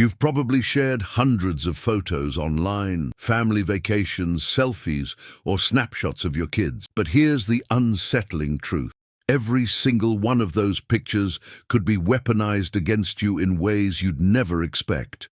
You've probably shared hundreds of photos online, family vacations, selfies, or snapshots of your kids. But here's the unsettling truth. Every single one of those pictures could be weaponized against you in ways you'd never expect.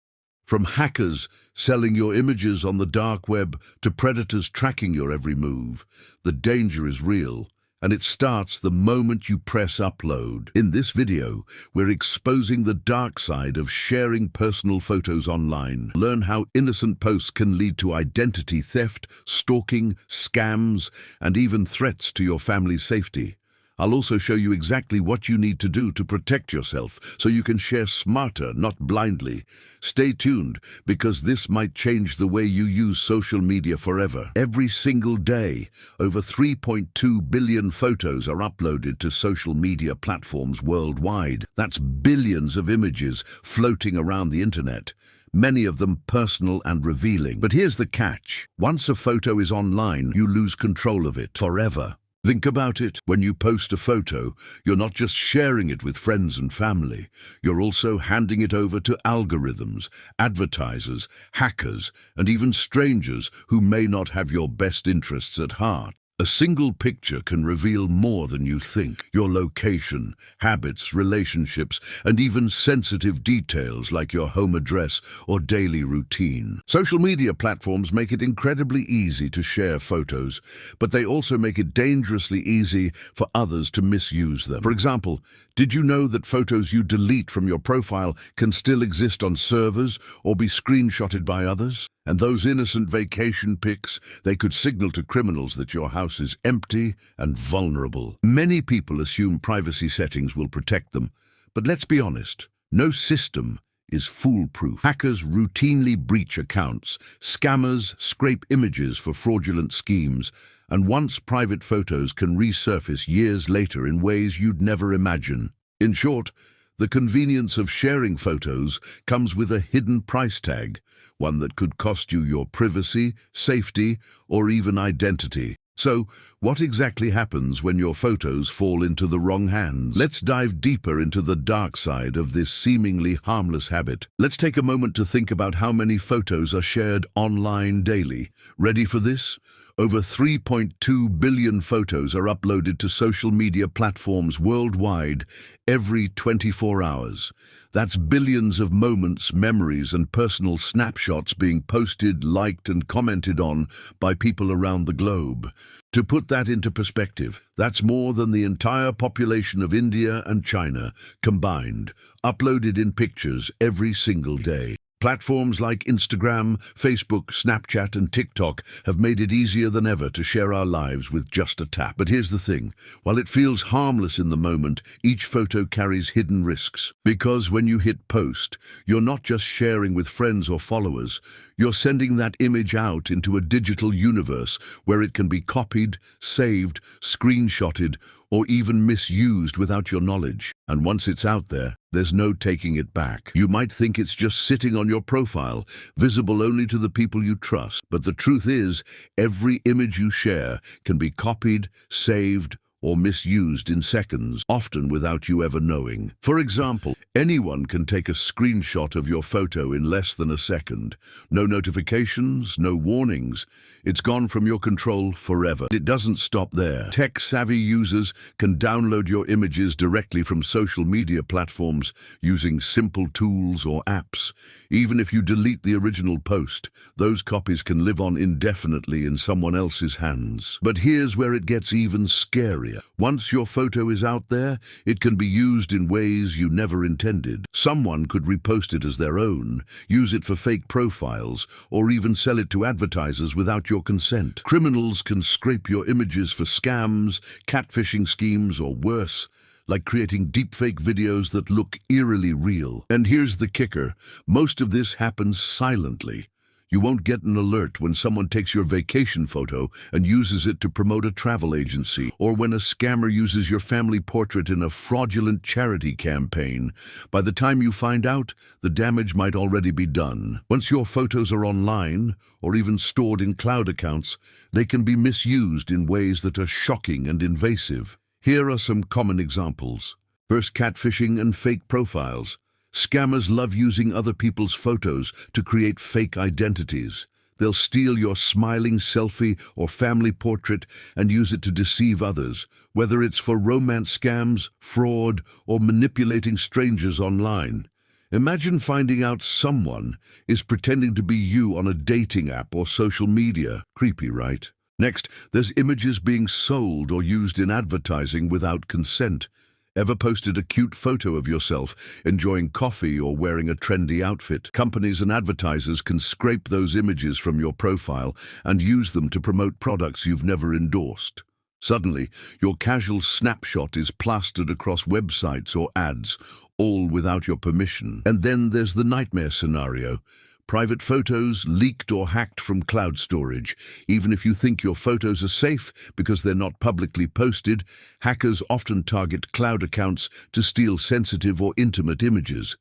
From hackers selling your images on the dark web to predators tracking your every move, the danger is real, and it starts the moment you press upload. In this video, we're exposing the dark side of sharing personal photos online. Learn how innocent posts can lead to identity theft, stalking, scams, and even threats to your family's safety. I'll also show you exactly what you need to do to protect yourself so you can share smarter, not blindly. Stay tuned, because this might change the way you use social media forever. Every single day, over 3.2 billion photos are uploaded to social media platforms worldwide. That's billions of images floating around the internet, many of them personal and revealing. But here's the catch. Once a photo is online, you lose control of it forever. Think about it. When you post a photo, you're not just sharing it with friends and family. You're also handing it over to algorithms, advertisers, hackers, and even strangers who may not have your best interests at heart. A single picture can reveal more than you think. Your location, habits, relationships, and even sensitive details like your home address or daily routine. Social media platforms make it incredibly easy to share photos, but they also make it dangerously easy for others to misuse them. For example, did you know that photos you delete from your profile can still exist on servers or be screenshotted by others? And those innocent vacation pics, they could signal to criminals that your house is empty and vulnerable. Many people assume privacy settings will protect them, but let's be honest, no system is foolproof. Hackers routinely breach accounts, scammers scrape images for fraudulent schemes, and once private photos can resurface years later in ways you'd never imagine. In short, the convenience of sharing photos comes with a hidden price tag, one that could cost you your privacy, safety, or even identity. So, what exactly happens when your photos fall into the wrong hands? Let's dive deeper into the dark side of this seemingly harmless habit. Let's take a moment to think about how many photos are shared online daily. Ready for this? Over 3.2 billion photos are uploaded to social media platforms worldwide every 24 hours. That's billions of moments, memories, and personal snapshots being posted, liked, and commented on by people around the globe. To put that into perspective, that's more than the entire population of India and China combined, uploaded in pictures every single day. Platforms like Instagram, Facebook, Snapchat, and TikTok have made it easier than ever to share our lives with just a tap. But here's the thing. While it feels harmless in the moment, each photo carries hidden risks. Because when you hit post, you're not just sharing with friends or followers. You're sending that image out into a digital universe where it can be copied, saved, screenshotted, or even misused without your knowledge. And once it's out there, there's no taking it back. You might think it's just sitting on your profile, visible only to the people you trust. But the truth is, every image you share can be copied, saved, or misused in seconds, often without you ever knowing. For example, anyone can take a screenshot of your photo in less than a second. No notifications, no warnings. It's gone from your control forever. It doesn't stop there. Tech-savvy users can download your images directly from social media platforms using simple tools or apps. Even if you delete the original post, those copies can live on indefinitely in someone else's hands. But here's where it gets even scarier. Once your photo is out there, it can be used in ways you never intended. Someone could repost it as their own, use it for fake profiles, or even sell it to advertisers without your consent. Criminals can scrape your images for scams, catfishing schemes, or worse, like creating deepfake videos that look eerily real. And here's the kicker. Most of this happens silently. You won't get an alert when someone takes your vacation photo and uses it to promote a travel agency, or when a scammer uses your family portrait in a fraudulent charity campaign. By the time you find out, the damage might already be done. Once your photos are online, or even stored in cloud accounts, they can be misused in ways that are shocking and invasive. Here are some common examples. First, catfishing and fake profiles. Scammers love using other people's photos to create fake identities. They'll steal your smiling selfie or family portrait and use it to deceive others, whether it's for romance scams, fraud, or manipulating strangers online. Imagine finding out someone is pretending to be you on a dating app or social media. Creepy, right? Next, there's images being sold or used in advertising without consent. Ever posted a cute photo of yourself enjoying coffee or wearing a trendy outfit? Companies and advertisers can scrape those images from your profile and use them to promote products you've never endorsed. Suddenly, your casual snapshot is plastered across websites or ads, all without your permission. And then there's the nightmare scenario. Private photos leaked or hacked from cloud storage. Even if you think your photos are safe because they're not publicly posted, hackers often target cloud accounts to steal sensitive or intimate images.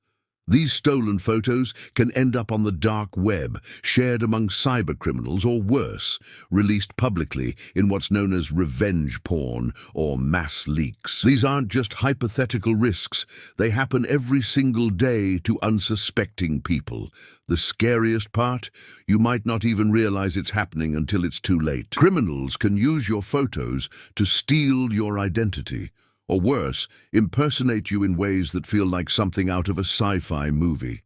These stolen photos can end up on the dark web, shared among cybercriminals, or worse, released publicly in what's known as revenge porn or mass leaks. These aren't just hypothetical risks. They happen every single day to unsuspecting people. The scariest part? You might not even realize it's happening until it's too late. Criminals can use your photos to steal your identity. Or worse, impersonate you in ways that feel like something out of a sci-fi movie.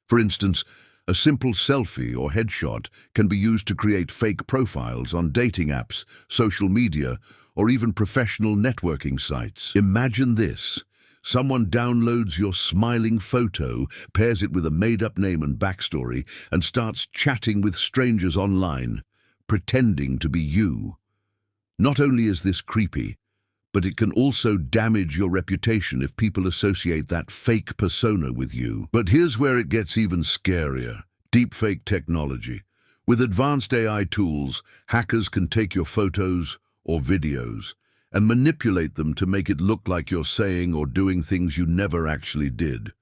For instance, a simple selfie or headshot can be used to create fake profiles on dating apps, social media, or even professional networking sites. Imagine this. Someone downloads your smiling photo, pairs it with a made-up name and backstory, and starts chatting with strangers online, pretending to be you. Not only is this creepy, but it can also damage your reputation if people associate that fake persona with you. But here's where it gets even scarier. Deepfake technology. With advanced AI tools, hackers can take your photos or videos and manipulate them to make it look like you're saying or doing things you never actually did.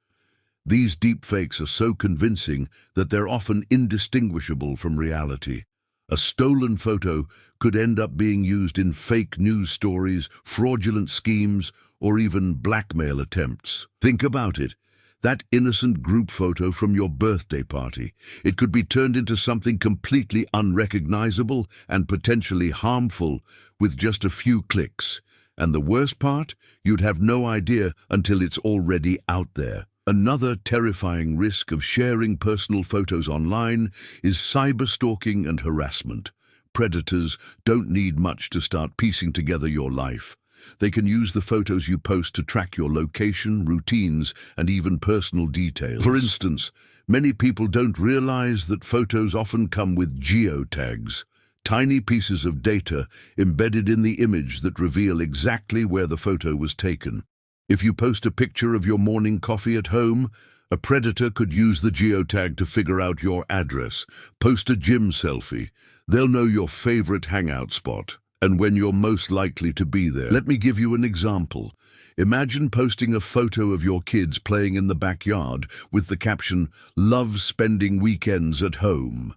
These deepfakes are so convincing that they're often indistinguishable from reality. A stolen photo could end up being used in fake news stories, fraudulent schemes, or even blackmail attempts. Think about it. That innocent group photo from your birthday party. It could be turned into something completely unrecognizable and potentially harmful with just a few clicks. And the worst part? You'd have no idea until it's already out there. Another terrifying risk of sharing personal photos online is cyberstalking and harassment. Predators don't need much to start piecing together your life. They can use the photos you post to track your location, routines, and even personal details. For instance, many people don't realize that photos often come with geotags, tiny pieces of data embedded in the image that reveal exactly where the photo was taken. If you post a picture of your morning coffee at home, a predator could use the geotag to figure out your address. Post a gym selfie. They'll know your favorite hangout spot and when you're most likely to be there. Let me give you an example. Imagine posting a photo of your kids playing in the backyard with the caption, "Love spending weekends at home."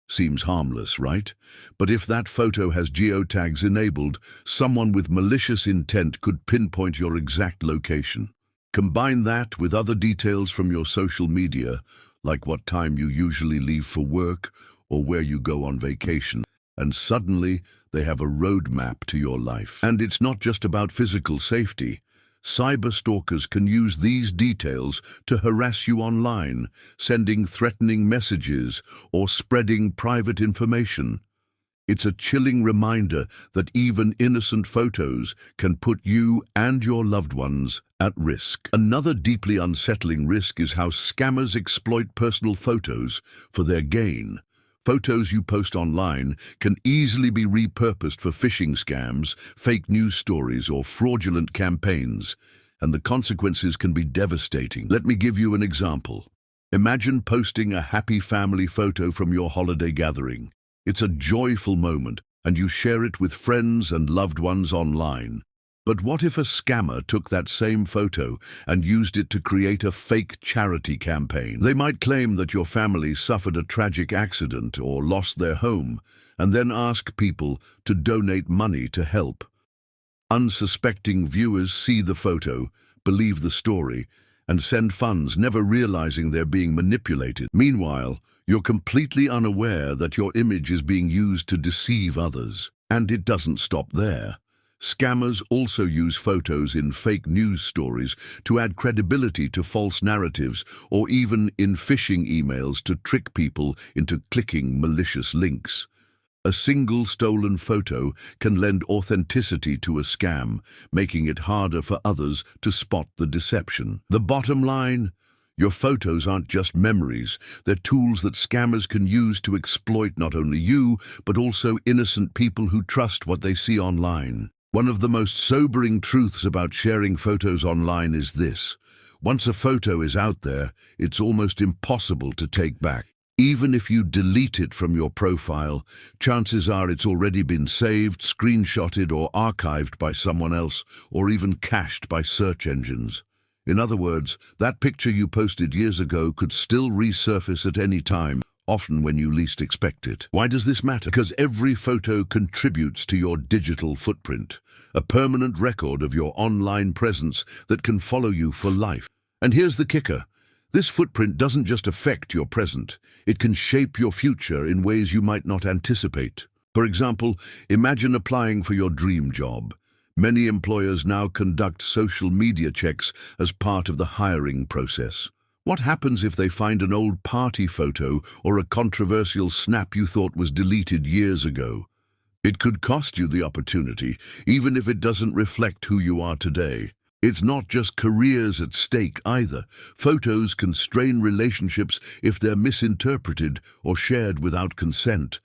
Seems harmless, right? But if that photo has geotags enabled, someone with malicious intent could pinpoint your exact location. Combine that with other details from your social media, like what time you usually leave for work or where you go on vacation, and suddenly they have a roadmap to your life. And it's not just about physical safety. Cyberstalkers can use these details to harass you online, sending threatening messages or spreading private information. It's a chilling reminder that even innocent photos can put you and your loved ones at risk. Another deeply unsettling risk is how scammers exploit personal photos for their gain. Photos you post online can easily be repurposed for phishing scams, fake news stories, or fraudulent campaigns, and the consequences can be devastating. Let me give you an example. Imagine posting a happy family photo from your holiday gathering. It's a joyful moment, and you share it with friends and loved ones online. But what if a scammer took that same photo and used it to create a fake charity campaign? They might claim that your family suffered a tragic accident or lost their home, and then ask people to donate money to help. Unsuspecting viewers see the photo, believe the story, and send funds, never realizing they're being manipulated. Meanwhile, you're completely unaware that your image is being used to deceive others. And it doesn't stop there. Scammers also use photos in fake news stories to add credibility to false narratives, or even in phishing emails to trick people into clicking malicious links. A single stolen photo can lend authenticity to a scam, making it harder for others to spot the deception. The bottom line: your photos aren't just memories. They're tools that scammers can use to exploit not only you, but also innocent people who trust what they see online. One of the most sobering truths about sharing photos online is this: once a photo is out there, it's almost impossible to take back. Even if you delete it from your profile, chances are it's already been saved, screenshotted, or archived by someone else, or even cached by search engines. In other words, that picture you posted years ago could still resurface at any time, often when you least expect it. Why does this matter? Because every photo contributes to your digital footprint, a permanent record of your online presence that can follow you for life. And here's the kicker: this footprint doesn't just affect your present, it can shape your future in ways you might not anticipate. For example, imagine applying for your dream job. Many employers now conduct social media checks as part of the hiring process. What happens if they find an old party photo or a controversial snap you thought was deleted years ago? It could cost you the opportunity, even if it doesn't reflect who you are today. It's not just careers at stake either. Photos can strain relationships if they're misinterpreted or shared without consent.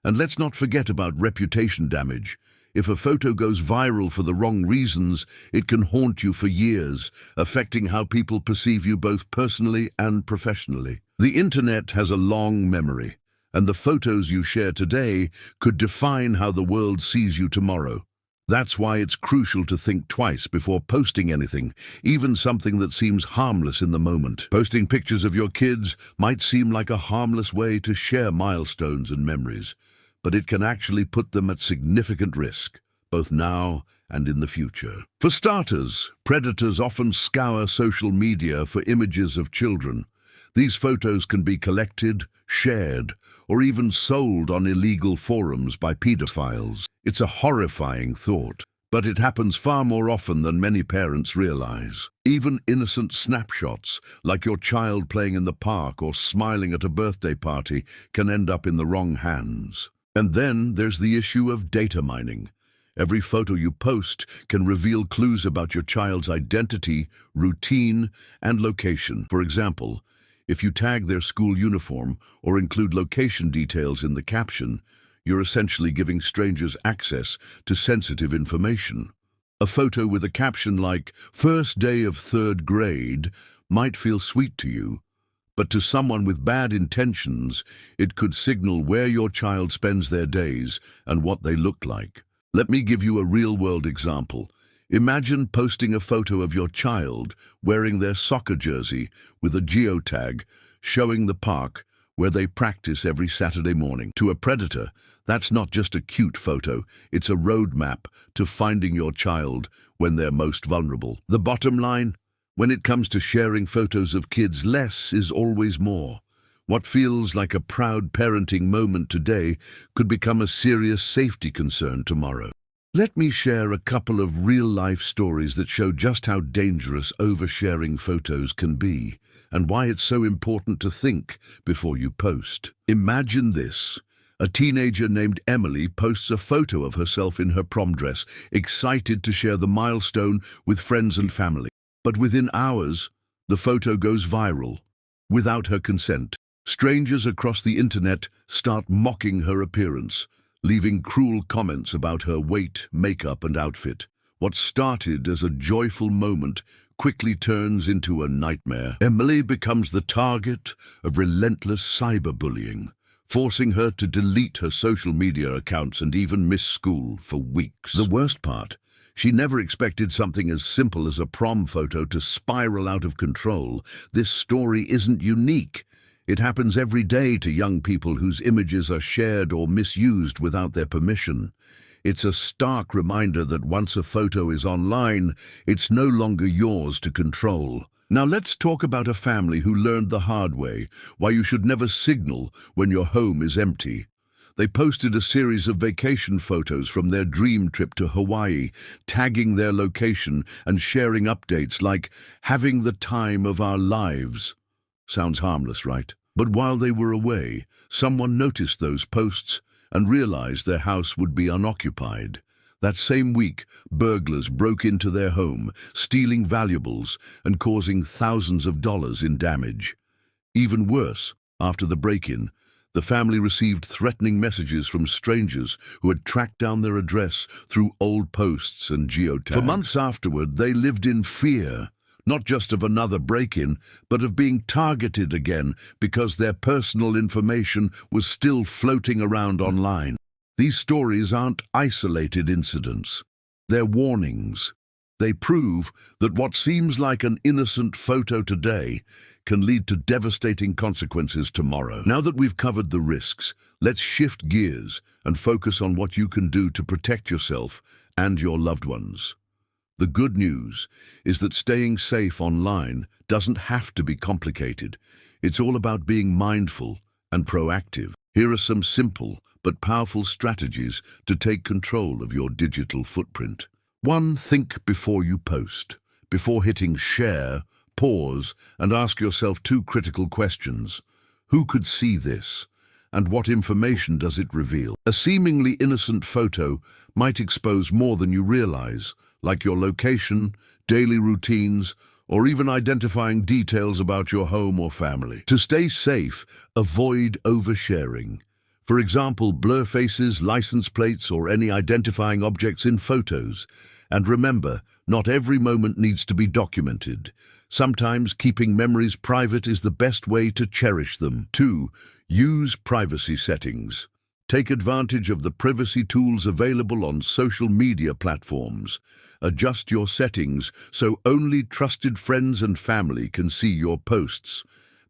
And let's not forget about reputation damage. If a photo goes viral for the wrong reasons, it can haunt you for years, affecting how people perceive you both personally and professionally. The internet has a long memory, and the photos you share today could define how the world sees you tomorrow. That's why it's crucial to think twice before posting anything, even something that seems harmless in the moment. Posting pictures of your kids might seem like a harmless way to share milestones and memories, but it can actually put them at significant risk, both now and in the future. For starters, predators often scour social media for images of children. These photos can be collected, shared, or even sold on illegal forums by pedophiles. It's a horrifying thought, but it happens far more often than many parents realize. Even innocent snapshots, like your child playing in the park or smiling at a birthday party, can end up in the wrong hands. And then there's the issue of data mining. Every photo you post can reveal clues about your child's identity, routine, and location. For example, if you tag their school uniform or include location details in the caption, you're essentially giving strangers access to sensitive information. A photo with a caption like "First day of third grade" might feel sweet to you, but to someone with bad intentions, it could signal where your child spends their days and what they look like. Let me give you a real-world example. Imagine posting a photo of your child wearing their soccer jersey with a geotag showing the park where they practice every Saturday morning. To a predator, that's not just a cute photo, it's a roadmap to finding your child when they're most vulnerable. The bottom line: when it comes to sharing photos of kids, less is always more. What feels like a proud parenting moment today could become a serious safety concern tomorrow. Let me share a couple of real-life stories that show just how dangerous oversharing photos can be, and why it's so important to think before you post. Imagine this. A teenager named Emily posts a photo of herself in her prom dress, excited to share the milestone with friends and family. But within hours, the photo goes viral, without her consent. Strangers across the internet start mocking her appearance, leaving cruel comments about her weight, makeup, and outfit. What started as a joyful moment quickly turns into a nightmare. Emily becomes the target of relentless cyberbullying, forcing her to delete her social media accounts and even miss school for weeks. The worst part: she never expected something as simple as a prom photo to spiral out of control. This story isn't unique. It happens every day to young people whose images are shared or misused without their permission. It's a stark reminder that once a photo is online, it's no longer yours to control. Now let's talk about a family who learned the hard way why you should never signal when your home is empty. They posted a series of vacation photos from their dream trip to Hawaii, tagging their location and sharing updates like, "having the time of our lives." Sounds harmless, right? But while they were away, someone noticed those posts and realized their house would be unoccupied. That same week, burglars broke into their home, stealing valuables and causing thousands of dollars in damage. Even worse, after the break-in, the family received threatening messages from strangers who had tracked down their address through old posts and geotags. For months afterward, they lived in fear, not just of another break-in, but of being targeted again because their personal information was still floating around online. These stories aren't isolated incidents. They're warnings. They prove that what seems like an innocent photo today can lead to devastating consequences tomorrow. Now that we've covered the risks, let's shift gears and focus on what you can do to protect yourself and your loved ones. The good news is that staying safe online doesn't have to be complicated. It's all about being mindful and proactive. Here are some simple but powerful strategies to take control of your digital footprint. 1. Think before you post. Before hitting share, pause and ask yourself 2 critical questions. Who could see this? And what information does it reveal? A seemingly innocent photo might expose more than you realize, like your location, daily routines, or even identifying details about your home or family. To stay safe, avoid oversharing. For example, blur faces, license plates, or any identifying objects in photos. And remember, not every moment needs to be documented. Sometimes keeping memories private is the best way to cherish them. 2. Use privacy settings. Take advantage of the privacy tools available on social media platforms. Adjust your settings so only trusted friends and family can see your posts.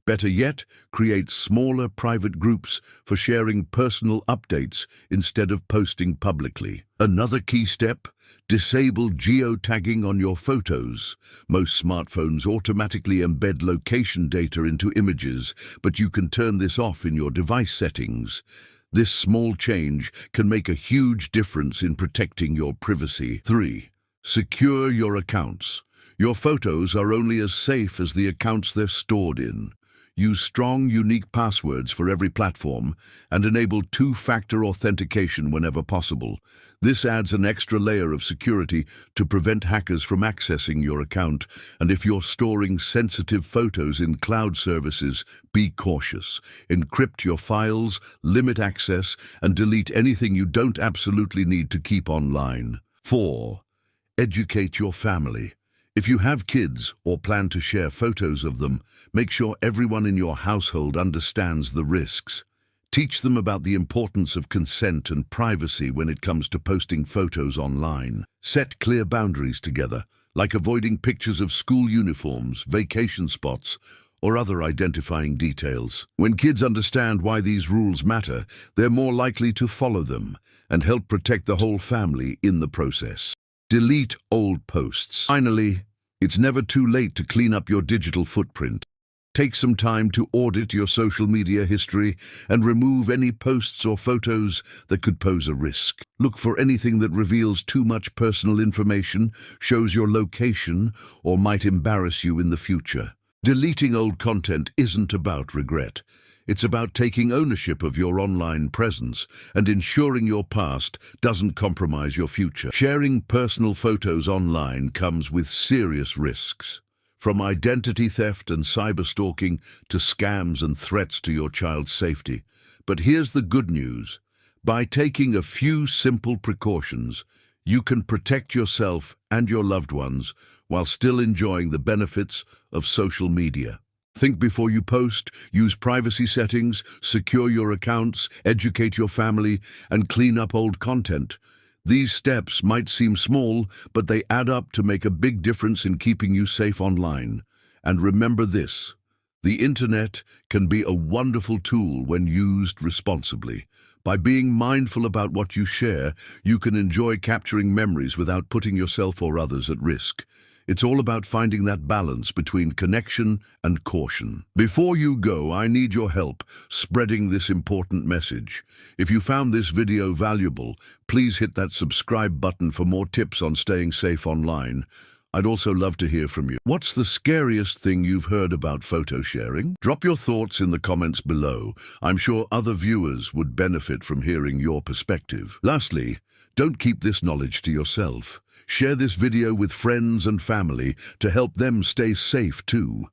Better yet, create smaller private groups for sharing personal updates instead of posting publicly. Another key step: disable geotagging on your photos. Most smartphones automatically embed location data into images, but you can turn this off in your device settings. This small change can make a huge difference in protecting your privacy. 3. Secure your accounts. Your photos are only as safe as the accounts they're stored in. Use strong, unique passwords for every platform and enable 2-factor authentication whenever possible. This adds an extra layer of security to prevent hackers from accessing your account. And if you're storing sensitive photos in cloud services, be cautious. Encrypt your files, limit access, and delete anything you don't absolutely need to keep online. 4. Educate your family. If you have kids or plan to share photos of them, make sure everyone in your household understands the risks. Teach them about the importance of consent and privacy when it comes to posting photos online. Set clear boundaries together, like avoiding pictures of school uniforms, vacation spots, or other identifying details. When kids understand why these rules matter, they're more likely to follow them and help protect the whole family in the process. Delete old posts. Finally, it's never too late to clean up your digital footprint. Take some time to audit your social media history and remove any posts or photos that could pose a risk. Look for anything that reveals too much personal information, shows your location, or might embarrass you in the future. Deleting old content isn't about regret. It's about taking ownership of your online presence and ensuring your past doesn't compromise your future. Sharing personal photos online comes with serious risks, from identity theft and cyberstalking to scams and threats to your child's safety. But here's the good news. By taking a few simple precautions, you can protect yourself and your loved ones while still enjoying the benefits of social media. Think before you post, use privacy settings, secure your accounts, educate your family, and clean up old content. These steps might seem small, but they add up to make a big difference in keeping you safe online. And remember this: the internet can be a wonderful tool when used responsibly. By being mindful about what you share, you can enjoy capturing memories without putting yourself or others at risk. It's all about finding that balance between connection and caution. Before you go, I need your help spreading this important message. If you found this video valuable, please hit that subscribe button for more tips on staying safe online. I'd also love to hear from you. What's the scariest thing you've heard about photo sharing? Drop your thoughts in the comments below. I'm sure other viewers would benefit from hearing your perspective. Lastly, don't keep this knowledge to yourself. Share this video with friends and family to help them stay safe too.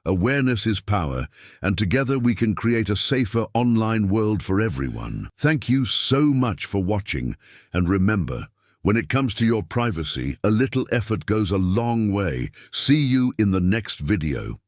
Awareness is power, and together we can create a safer online world for everyone. Thank you so much for watching, and remember, when it comes to your privacy, a little effort goes a long way. See you in the next video.